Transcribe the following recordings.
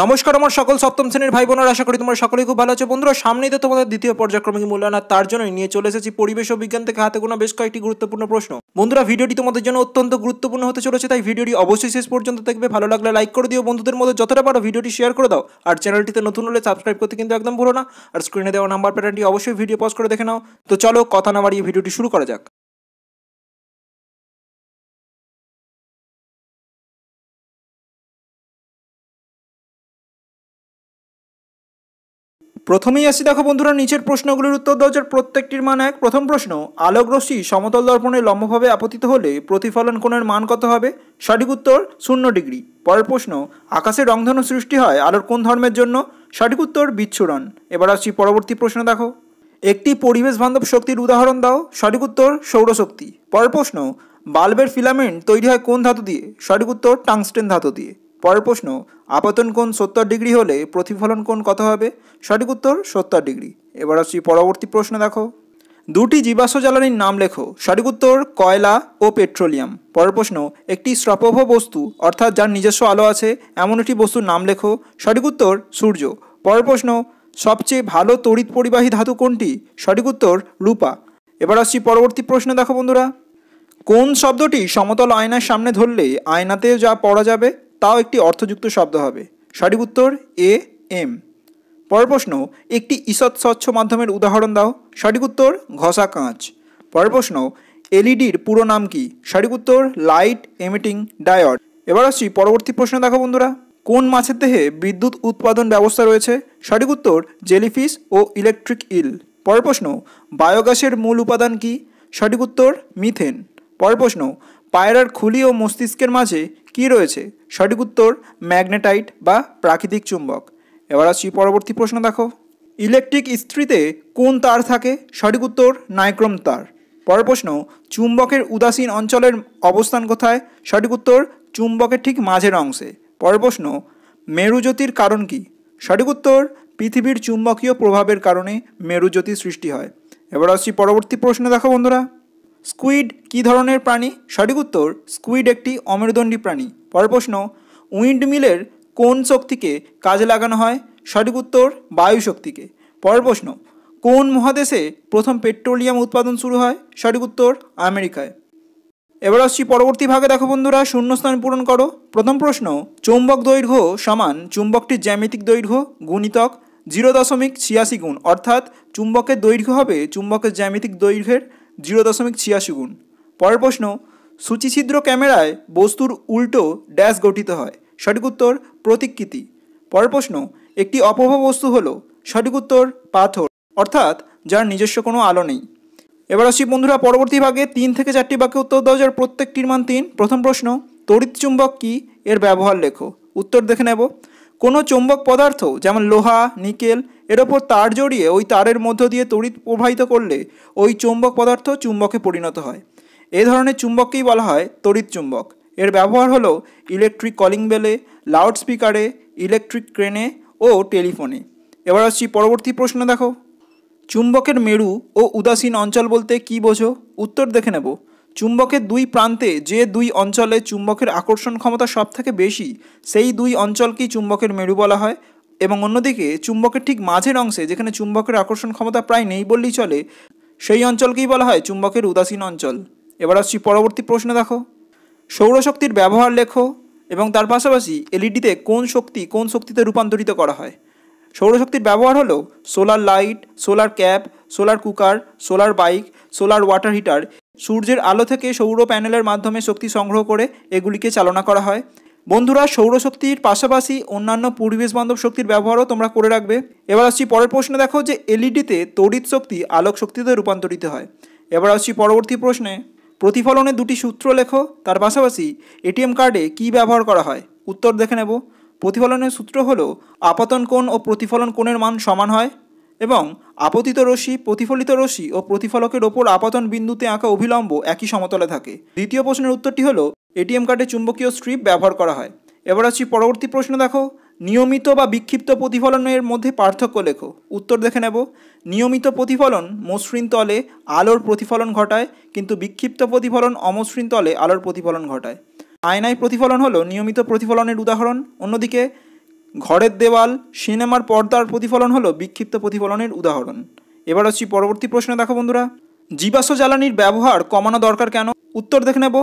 নমস্কার আমার সকল সপ্তম শ্রেণীর ভাই বোনেরা, আশা করি তোমরা সকলেই খুব ভালো আছো। বন্ধুরা, সামনেই তো তোমাদের দ্বিতীয় পর্যায়ক্রমিক মূল্যায়ন, আর তার জন্যই নিয়ে চলে এসেছি পরিবেশ ও বিজ্ঞান থেকে হাতে গোনা বেশ কয়েকটি গুরুত্বপূর্ণ প্রশ্ন। বন্ধুরা, ভিডিওটি তোমাদের জন্য অত্যন্ত গুরুত্বপূর্ণ হতে চলেছে, তাই ভিডিওটি অবশ্যই শেষ পর্যন্ত দেখবে। ভালো লাগলে লাইক করে দিও, বন্ধুদের মধ্যে যতটা পারো ভিডিওটি শেয়ার করে দাও, আর চ্যানেলটিতে নতুন হলে সাবস্ক্রাইব করতে কিন্তু একদম ভুলো না। আর স্ক্রিনে দেওয়া নাম্বার প্যাটার্নটি অবশ্যই ভিডিও পজ করে দেখে নাও। তো চলো কথা না বাড়িয়ে ভিডিওটি শুরু করা যাক। প্রথমেই আসি, দেখো বন্ধুরা, নিচের প্রশ্নগুলির উত্তর দাও, যার প্রত্যেকটির মান এক। প্রথম প্রশ্ন, আলোক রশ্মি সমতল দর্পণে লম্বভাবে আপতিত হলে প্রতিফলন কোণের মান কত হবে? সঠিক উত্তর 0 ডিগ্রি। পরের প্রশ্ন, আকাশে রংধনু সৃষ্টি হয় আলোর কোন ধর্মের জন্য? সঠিক উত্তর বিচ্ছুরণ। এবার আসছি পরবর্তী প্রশ্ন, দেখো একটি পরিবেশ বান্ধব শক্তির উদাহরণ দাও। সঠিক উত্তর সৌরশক্তি। পরের প্রশ্ন, বাল্বের ফিলামেন্ট তৈরি হয় কোন ধাতু দিয়ে? সঠিক উত্তর টাংস্টেন ধাতু দিয়ে। পরের প্রশ্ন, আপতন কোণ 70 ডিগ্রি হলে প্রতিফলন কোণ কত হবে? সঠিক উত্তর 70 ডিগ্রি। এবার আসছি পরবর্তী প্রশ্ন, দেখো দুটি জীবাশ্ম জ্বালানির নাম লেখো। সঠিক উত্তর কয়লা ও পেট্রোলিয়াম। পরের প্রশ্ন, একটি স্রপভ বস্তু অর্থাৎ যার নিজস্ব আলো আছে এমন একটি বস্তুর নাম লেখো। সঠিক উত্তর সূর্য। পরের প্রশ্ন, সবচেয়ে ভালো তড়িৎ পরিবাহী ধাতু কোনটি? সঠিক উত্তর রূপা। এবার আসছি পরবর্তী প্রশ্ন, দেখো বন্ধুরা কোন শব্দটি সমতল আয়নার সামনে ধরলে আয়নাতে যা পড়া যাবে তাও একটি অর্থযুক্ত শব্দ হবে? সঠিক উত্তর এ এম। পরের প্রশ্ন, একটি ঈষৎ স্বচ্ছ মাধ্যমের উদাহরণ দাও। সঠিক উত্তর ঘষা কাঁচ। পরের প্রশ্ন, এলইডির পুরো নাম কি? সঠিক উত্তর লাইট এমিটিং ডায়োড। এবার আসছি পরবর্তী প্রশ্ন, দেখো বন্ধুরা কোন মাছের দেহে বিদ্যুৎ উৎপাদন ব্যবস্থা রয়েছে? সঠিক উত্তর জেলিফিশ ও ইলেকট্রিক ইল। পরের প্রশ্ন, বায়োগ্যাসের মূল উপাদান কি? সঠিক উত্তর মিথেন। পরের প্রশ্ন, পায়রার খুলি ও মস্তিষ্কের মাঝে কি রয়েছে? সঠিক উত্তর ম্যাগনেটাইট বা প্রাকৃতিক চুম্বক। এবার আসছি পরবর্তী প্রশ্ন, দেখো ইলেকট্রিক ইস্ত্রিতে কোন তার থাকে? সঠিক উত্তর নাইক্রোম তার। পরের প্রশ্ন, চুম্বকের উদাসীন অঞ্চলের অবস্থান কোথায়? সঠিক উত্তর চুম্বকের ঠিক মাঝের অংশে। পরের প্রশ্ন, মেরুজ্যোতির কারণ কি? সঠিক উত্তর পৃথিবীর চুম্বকীয় প্রভাবের কারণে মেরুজ্যোতির সৃষ্টি হয়। এবার আসছি পরবর্তী প্রশ্ন, দেখো বন্ধুরা স্কুইড কী ধরনের প্রাণী? সঠিক উত্তর স্কুইড একটি অমেরুদণ্ডী প্রাণী। পরের প্রশ্ন, উইন্ডমিলের কোন শক্তিকে কাজে লাগানো হয়? সঠিক উত্তর বায়ু শক্তিকে। পরের প্রশ্ন, কোন মহাদেশে প্রথম পেট্রোলিয়াম উৎপাদন শুরু হয়? সঠিক উত্তর আমেরিকায়। এবার আসছি পরবর্তী ভাগে, দেখো বন্ধুরা শূন্যস্থান পূরণ করো। প্রথম প্রশ্ন, চৌম্বক দৈর্ঘ্য সমান চুম্বকটির জ্যামিতিক দৈর্ঘ্য গুণিতক 0.86 গুণ, অর্থাৎ চুম্বকের দৈর্ঘ্য হবে চুম্বকের জ্যামিতিক দৈর্ঘ্যের 0.86 গুণ। পরের প্রশ্ন, সূচিছিদ্র ক্যামেরায় বস্তুর উল্টো ড্যাশ গঠিত হয়? সঠিক উত্তর প্রতিকৃতি। পরের প্রশ্ন, একটি অপভ বস্তু হলো? সঠিক উত্তর পাথর, অর্থাৎ যার নিজস্ব কোনো আলো নেই। এবার আসছি বন্ধুরা পরবর্তী ভাগে 3 থেকে 4টি বাক্যে উত্তর দাও, যার প্রত্যেকটির মান 3। প্রথম প্রশ্ন, তড়িৎ চুম্বক কি? এর ব্যবহার লেখো। উত্তর দেখে নেব। কোনো চৌম্বক পদার্থ যেমন লোহা, নিকেল এর ওপর তার জড়িয়ে ওই তারের মধ্য দিয়ে তড়িৎ প্রবাহিত করলে ওই চৌম্বক পদার্থ চুম্বকে পরিণত হয়। এই ধরনের চুম্বককেই বলা হয় তড়িৎ চুম্বক। এর ব্যবহার হলো ইলেকট্রিক কলিং বেলে, লাউডস্পিকারে, ইলেকট্রিক ক্রেনে ও টেলিফোনে। এবার আসছি পরবর্তী প্রশ্ন, দেখো চুম্বকের মেরু ও উদাসীন অঞ্চল বলতে কি বোঝো? উত্তর দেখে নেব। চুম্বকের দুই প্রান্তে যে দুই অঞ্চলে চুম্বকের আকর্ষণ ক্ষমতা সব থেকে বেশি সেই দুই অঞ্চলকেই চুম্বকের মেরু বলা হয়, এবং অন্যদিকে চুম্বকের ঠিক মাঝের অংশে যেখানে চুম্বকের আকর্ষণ ক্ষমতা প্রায় নেই বললেই চলে সেই অঞ্চলকেই বলা হয় চুম্বকের উদাসীন অঞ্চল। এবার আসছি পরবর্তী প্রশ্ন, দেখো সৌরশক্তির ব্যবহার লেখো এবং তার পাশাপাশি এলইডিতে কোন শক্তিতে রূপান্তরিত করা হয়? সৌরশক্তির ব্যবহার হলো solar light, solar cap, solar cooker, solar bike, solar water heater. সূর্যের আলো থেকে সৌর প্যানেলের মাধ্যমে শক্তি সংগ্রহ করে এগুলিকে চালনা করা হয়। বন্ধুরা, সৌরশক্তির পাশাপাশি অন্যান্য পরিবেশ বান্ধব শক্তির ব্যবহারও তোমরা করে রাখবে। এবার আসছি পরের প্রশ্ন, দেখো যে এলইডিতে তড়িৎ শক্তি আলোক শক্তিতে রূপান্তরিত হয়। এবার আসছি পরবর্তী প্রশ্নে, প্রতিফলনের দুটি সূত্র লেখো, তার পাশাপাশি এটিএম কার্ডে কী ব্যবহার করা হয়? উত্তর দেখে নেব। প্রতিফলনের সূত্র হলো আপতন কোণ ও প্রতিফলন কোণের মান সমান হয়, এবং আপতিত রশ্মি, প্রতিফলিত রশ্মি ও প্রতিফলকের ওপর আপতন বিন্দুতে আঁকা অভিলম্ব একই সমতলে থাকে। দ্বিতীয় প্রশ্নের উত্তরটি হলো এটিএম কার্ডে চুম্বকীয় স্ট্রিপ ব্যবহার করা হয়। এবার আসছি পরবর্তী প্রশ্ন, দেখো নিয়মিত বা বিক্ষিপ্ত প্রতিফলনের মধ্যে পার্থক্য লেখো। উত্তর দেখে নেব। নিয়মিত প্রতিফলন মসৃণ তলে আলোর প্রতিফলন ঘটায়, কিন্তু বিক্ষিপ্ত প্রতিফলন অমসৃণ তলে আলোর প্রতিফলন ঘটায়। আয়নায় প্রতিফলন হলো নিয়মিত প্রতিফলনের উদাহরণ, অন্যদিকে ঘরের দেওয়াল, সিনেমার পর্দার প্রতিফলন হলো বিক্ষিপ্ত প্রতিফলনের উদাহরণ। এবার আসছি পরবর্তী প্রশ্ন। দেখো বন্ধুরা, জীবাশ্ম জ্বালানির ব্যবহার কমানো দরকার কেন? উত্তর দেখে নেব।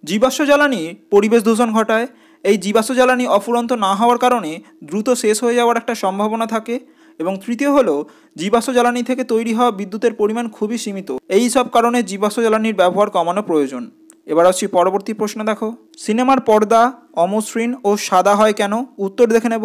জীবাশ্ম জ্বালানি পরিবেশ দূষণ ঘটায়। এই জীবাশ্ম জ্বালানি অফুরন্ত না হওয়ার কারণে দ্রুত শেষ হয়ে যাওয়ার একটা সম্ভাবনা থাকে। এবং তৃতীয় হলো, জীবাশ্ম জ্বালানি থেকে তৈরি হওয়া বিদ্যুতের পরিমাণ খুবই সীমিত। এই সব কারণে জীবাশ্ম জ্বালানির ব্যবহার কমানো প্রয়োজন। এবার আসছি পরবর্তী প্রশ্ন। দেখো, সিনেমার পর্দা অমসৃণ ও সাদা হয় কেন? উত্তর দেখে নেব।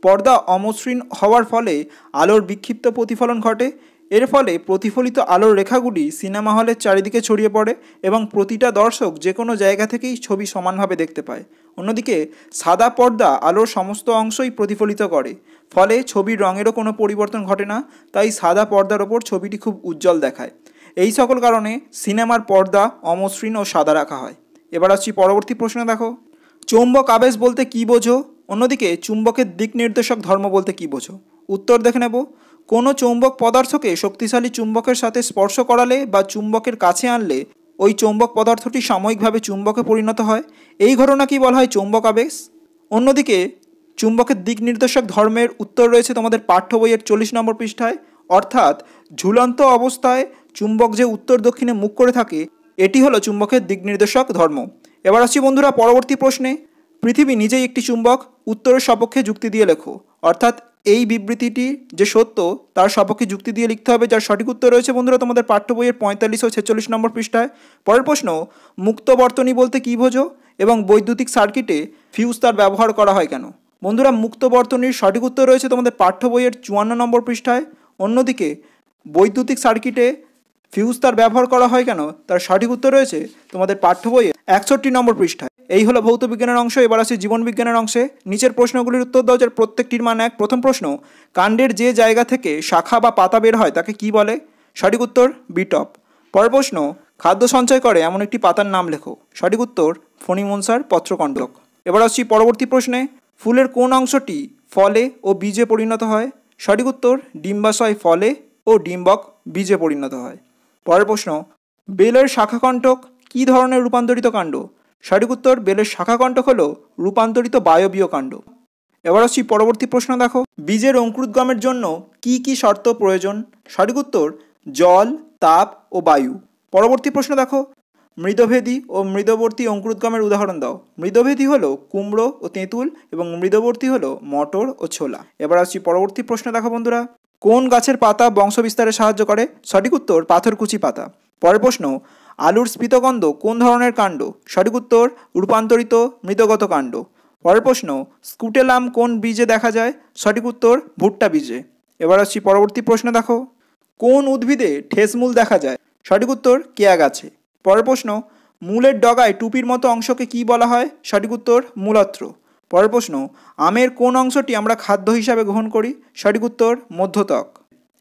পর্দা অমসৃণ হওয়ার ফলে আলোর বিক্ষিপ্ত প্রতিফলন ঘটে। এর ফলে প্রতিফলিত আলোর রেখাগুলি সিনেমা হলের চারিদিকে ছড়িয়ে পড়ে এবং প্রতিটা দর্শক যে কোনো জায়গা থেকেই ছবি সমানভাবে দেখতে পায়। অন্যদিকে সাদা পর্দা আলোর সমস্ত অংশই প্রতিফলিত করে, ফলে ছবির রঙেরও কোনো পরিবর্তন ঘটে না। তাই সাদা পর্দার ওপর ছবিটি খুব উজ্জ্বল দেখায়। এই সকল কারণে সিনেমার পর্দা অমসৃণ ও সাদা রাখা হয়। এবার আসছি পরবর্তী প্রশ্ন। দেখো, চৌম্বক আবেশ বলতে কী বোঝো? অন্যদিকে চুম্বকের দিক নির্দেশক ধর্ম বলতে কী বোঝো? উত্তর দেখে নেব। কোনো চৌম্বক পদার্থকে শক্তিশালী চুম্বকের সাথে স্পর্শ করালে বা চুম্বকের কাছে আনলে ওই চৌম্বক পদার্থটি সাময়িকভাবে চুম্বকে পরিণত হয়। এই ঘটনাকেই বলা হয় চৌম্বক আবেশ। অন্যদিকে চুম্বকের দিক নির্দেশক ধর্মের উত্তর রয়েছে তোমাদের পাঠ্য বইয়ের 40 নম্বর পৃষ্ঠায়। অর্থাৎ ঝুলন্ত অবস্থায় চুম্বক যে উত্তর দক্ষিণে মুখ করে থাকে, এটি হলো চুম্বকের দিক নির্দেশক ধর্ম। এবার আসছি বন্ধুরা পরবর্তী প্রশ্নে। পৃথিবী নিজেই একটি চুম্বক, উত্তরের সপক্ষে যুক্তি দিয়ে লেখো। অর্থাৎ এই বিবৃতিটি যে সত্য তার সপক্ষে যুক্তি দিয়ে লিখতে হবে, যার সঠিক উত্তর রয়েছে বন্ধুরা তোমাদের পাঠ্য বইয়ের 45 ও 46 নম্বর পৃষ্ঠায়। পরের প্রশ্ন, মুক্ত বর্তনী বলতে কী বোঝো এবং বৈদ্যুতিক সার্কিটে ফিউজ তার ব্যবহার করা হয় কেন? বন্ধুরা, মুক্ত বর্তনীর সঠিক উত্তর রয়েছে তোমাদের পাঠ্য বইয়ের 54 নম্বর পৃষ্ঠায়। অন্যদিকে বৈদ্যুতিক সার্কিটে ফিউজ তার ব্যবহার করা হয় কেন তার সঠিক উত্তর রয়েছে তোমাদের পাঠ্য বইয়ের 61 নম্বর পৃষ্ঠায়। এই হলো ভৌত বিজ্ঞানের অংশ। এবার আসি জীবন বিজ্ঞানের অংশে। নিচের প্রশ্নগুলির উত্তর দাও, যার প্রত্যেকটির মান এক। প্রথম প্রশ্ন, কাণ্ডের যে জায়গা থেকে শাখা বা পাতা বের হয় তাকে কি বলে? সঠিক উত্তর বিটপ। পরের প্রশ্ন, খাদ্য সঞ্চয় করে এমন একটি পাতার নাম লেখো। সঠিক উত্তর ফণিমনসার পত্রকণ্টক। এবার আসছি পরবর্তী প্রশ্নে, ফুলের কোন অংশটি ফলে ও বীজে পরিণত হয়? সঠিক উত্তর ডিম্বাশয় ফলে ও ডিম্বক বীজে পরিণত হয়। পরের প্রশ্ন, বেলের শাখাকণ্টক কী ধরনের রূপান্তরিত কাণ্ড? সঠিক উত্তর বেলের শাখাকণ্টক হল রূপান্তরিত বায়বীয় কাণ্ড। এবার আসছি পরবর্তী প্রশ্ন। দেখো, বীজের অঙ্কুরোদ্গমের জন্য কি কি শর্ত প্রয়োজন? সঠিক উত্তর জল, তাপ ও বায়ু। পরবর্তী প্রশ্ন। দেখো, মৃদভেদী ও মৃদবর্তী অঙ্কুরোদ্গমের উদাহরণ দাও। মৃদভেদী হলো কুমড়ো ও তেঁতুল এবং মৃদবর্তী হলো মটর ও ছোলা। এবার আসছি পরবর্তী প্রশ্ন। দেখো বন্ধুরা, কোন গাছের পাতা বংশ বিস্তারে সাহায্য করে? সঠিক উত্তর পাথরকুচি পাতা। পরের প্রশ্ন, আলুর স্ফীতগন্ধ কোন ধরনের কাণ্ড? সঠিক উত্তর রূপান্তরিত মৃদগত কাণ্ড। পরের প্রশ্ন, স্কুটেলাম কোন বীজে দেখা যায়? সঠিক উত্তর ভুট্টা বীজে। এবার আসছি পরবর্তী প্রশ্ন। দেখো, কোন উদ্ভিদে ঠেসমূল দেখা যায়? সঠিক উত্তর কেয়া গাছে। পরের প্রশ্ন, মূলের ডগায় টুপির মতো অংশকে কি বলা হয়? সঠিক উত্তর মূলত্র। পরের প্রশ্ন, আমের কোন অংশটি আমরা খাদ্য হিসাবে গ্রহণ করি? সঠিক উত্তর মধ্যত্বক।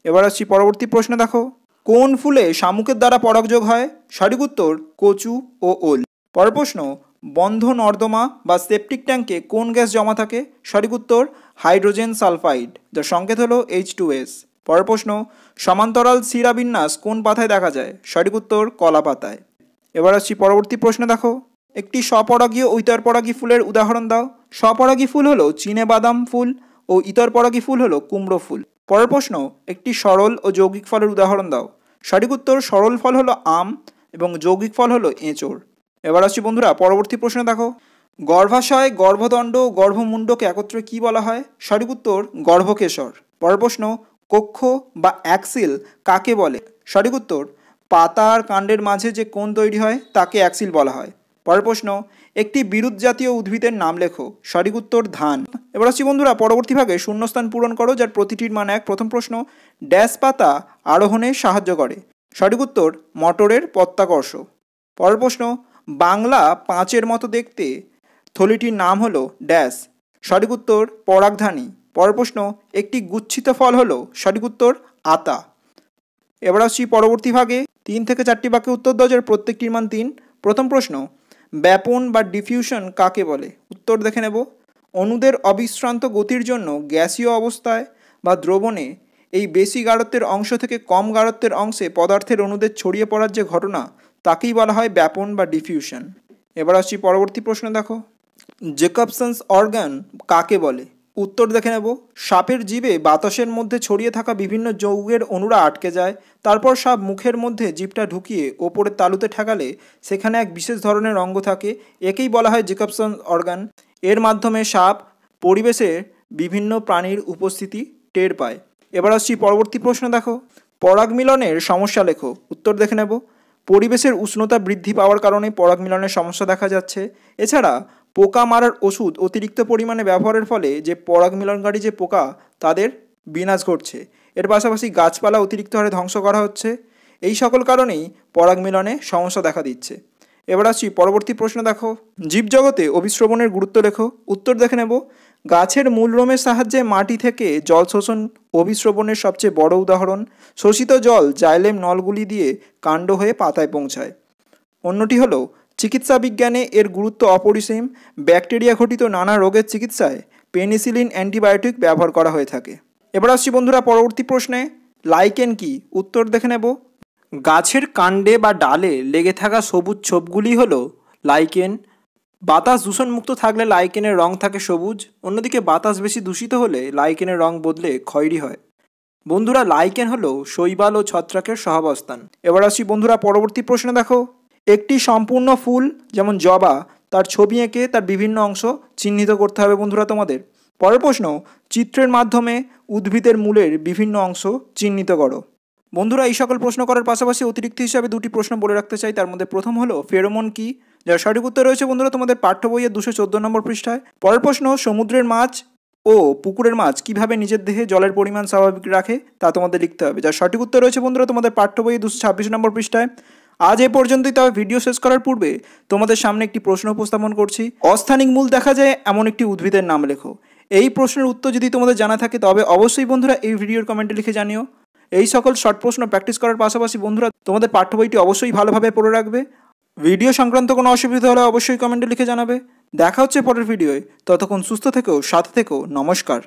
এবার আসছি পরবর্তী প্রশ্ন। দেখো, কোন ফুলে শামুকের দ্বারা পরাগযোগ হয়? সঠিক উত্তর কচু ও ওল। পরের প্রশ্ন, বন্ধ নর্দমা বা সেপটিক ট্যাঙ্কে কোন গ্যাস জমা থাকে? সঠিক উত্তর হাইড্রোজেন সালফাইড, যার সংকেত হলো H2S। পরের প্রশ্ন, সমান্তরাল শিরাবিন্যাস কোন পাতায় দেখা যায়? সঠিক উত্তর কলা পাতায়। এবার আসছি পরবর্তী প্রশ্ন। দেখো, একটি স্বপরাগীয় ও ইতরপরাগী ফুলের উদাহরণ দাও। স্বপরাগী ফুল হলো চীনে বাদাম ফুল ও ইতরপরাগী ফুল হলো কুমড়ো ফুল। পরের প্রশ্ন, একটি সরল ও যৌগিক ফলের উদাহরণ দাও। সঠিক উত্তর সরল ফল হলো আম এবং যৌগিক ফল হলো এঁচোড়। এবার আসছি বন্ধুরা পরবর্তী প্রশ্ন। দেখো, গর্ভাশয়, গর্ভদণ্ড ও গর্ভমুণ্ডকে একত্রে কি বলা হয়? সঠিক উত্তর গর্ভকেশর। পরের প্রশ্ন, কক্ষ বা অ্যাক্সিল কাকে বলে? সঠিক উত্তর পাতা আর কাণ্ডের মাঝে যে কোণ তৈরি হয় তাকে অ্যাক্সিল বলা হয়। পরের প্রশ্ন, একটি বিরুৎ জাতীয় উদ্ভিদের নাম লেখো। সঠিক উত্তর ধান। এবার আসছি বন্ধুরা পরবর্তী ভাগে শূন্যস্থান পূরণ করো, যার প্রতিটির মান এক। প্রথম প্রশ্ন, ড্যাশ পাতা আরোহণে সাহায্য করে? সঠিক উত্তর মটরের পত্তাকর্ষ। পরের প্রশ্ন, বাংলা 5-এর মতো দেখতে থলিটির নাম হলো ড্যাশ? সঠিক উত্তর পরাগধানী। পরের প্রশ্ন, একটি গুচ্ছিত ফল হলো? সঠিক উত্তর আতা। এবার আসছি পরবর্তী ভাগে 3 থেকে 4টি বাক্যে উত্তর দাও, যার প্রত্যেকটির মান 3। প্রথম প্রশ্ন, ব্যাপন বা ডিফিউশন কাকে বলে? উত্তর দেখে নেব। অণুদের অবিশ্রান্ত গতির জন্য গ্যাসীয় অবস্থায় বা দ্রবণে এই বেশি গাঢ়ত্বের অংশ থেকে কম গাঢ়ত্বের অংশে পদার্থের অণুদের ছড়িয়ে পড়ার যে ঘটনা তাকেই বলা হয় ব্যাপন বা ডিফিউশন। এবার আসছি পরবর্তী প্রশ্ন। দেখো, জেকবসন্স অর্গান কাকে বলে? উত্তর দেখে নেব। সাপের জিভে বাতাসের মধ্যে ছড়িয়ে থাকা বিভিন্ন যৌগের অণুরা আটকে যায়, তারপর সাপ মুখের মধ্যে জিভটা ঢুকিয়ে ওপরের তালুতে ঠেকালে সেখানে এক বিশেষ ধরনের অঙ্গ থাকে, একেই বলা হয় জ্যাকবসন অর্গান। এর মাধ্যমে সাপ পরিবেশের বিভিন্ন প্রাণীর উপস্থিতি টের পায়। এবার আসছি পরবর্তী প্রশ্ন, দেখো পরাগ মিলনের সমস্যা লেখো। উত্তর দেখে নেব। পরিবেশের উষ্ণতা বৃদ্ধি পাওয়ার কারণে পরাগ মিলনের সমস্যা দেখা যাচ্ছে। এছাড়া পোকা মারার ওষুধ অতিরিক্ত পরিমাণে ব্যবহারের ফলে যে পরাগ মিলনকারী যে পোকা তাদের বিনাশ ঘটছে। এর পাশাপাশি গাছপালা অতিরিক্ত হারে ধ্বংস করা হচ্ছে। এই সকল কারণেই পরাগ মিলনে সমস্যা দেখা দিচ্ছে। এবার আসছি পরবর্তী প্রশ্ন, দেখো জীবজগতে অভিশ্রবণের গুরুত্ব লেখো। উত্তর দেখে নেব। গাছের মূলরোমের সাহায্যে মাটি থেকে জল শোষণ অভিশ্রবণের সবচেয়ে বড় উদাহরণ। শোষিত জল জাইলেম নলগুলি দিয়ে কাণ্ড হয়ে পাতায় পৌঁছায়। অন্যটি হলো চিকিৎসা বিজ্ঞানে এর গুরুত্ব অপরিসীম। ব্যাকটেরিয়া ঘটিত নানা রোগের চিকিৎসায় পেনিসিলিন অ্যান্টিবায়োটিক ব্যবহার করা হয়ে থাকে। এবার আসছি বন্ধুরা পরবর্তী প্রশ্নে, লাইকেন কি? উত্তর দেখে নেব। গাছের কাণ্ডে বা ডালে লেগে থাকা সবুজ ছোপগুলি হলো লাইকেন। বাতাস দূষণমুক্ত থাকলে লাইকেনের রং থাকে সবুজ, অন্যদিকে বাতাস বেশি দূষিত হলে লাইকেনের রং বদলে খয়েরি হয়। বন্ধুরা লাইকেন হলো শৈবাল ও ছত্রাকের সহাবস্থান। এবার আসি বন্ধুরা পরবর্তী প্রশ্ন, দেখো একটি সম্পূর্ণ ফুল যেমন জবা তার ছবি এঁকে তার বিভিন্ন অংশ চিহ্নিত করতে হবে বন্ধুরা তোমাদের। পরের প্রশ্ন, চিত্রের মাধ্যমে উদ্ভিদের মূলের বিভিন্ন অংশ চিহ্নিত করো। বন্ধুরা এই সকল প্রশ্ন করার পাশাপাশি অতিরিক্ত হিসাবে দুটি প্রশ্ন বলে রাখতে চাই। তার মধ্যে প্রথম হলো ফেরোমন কি, যার সঠিক উত্তর রয়েছে বন্ধুরা তোমাদের পাঠ্য বইয়ের 214 নম্বর পৃষ্ঠায়। পরের প্রশ্ন, সমুদ্রের মাছ ও পুকুরের মাছ কিভাবে নিজের দেহে জলের পরিমাণ স্বাভাবিক রাখে তা তোমাদের লিখতে হবে, যার সঠিক উত্তর রয়েছে বন্ধুরা তোমাদের পাঠ্য বইয়ের 226 নম্বর পৃষ্ঠায়। আজ এ পর্যন্তই। তবে ভিডিও শেষ করার পূর্বে তোমাদের সামনে একটি প্রশ্ন উপস্থাপন করছি। অস্থানিক মূল দেখা যায় এমন একটি উদ্ভিদের নাম লেখো। এই প্রশ্নের উত্তর যদি তোমাদের জানা থাকে তবে অবশ্যই বন্ধুরা এই ভিডিওর কমেন্টে লিখে জানিও। এই সকল শর্ট প্রশ্ন প্র্যাকটিস করার পাশাপাশি বন্ধুরা তোমাদের পাঠ্য বইটি অবশ্যই ভালোভাবে পড়ে রাখবে। ভিডিও সংক্রান্ত কোনো অসুবিধা হলে অবশ্যই কমেন্টে লিখে জানাবে। দেখা হচ্ছে পরের ভিডিওয়, ততক্ষণ সুস্থ থেকো, সাথে থেকো, নমস্কার।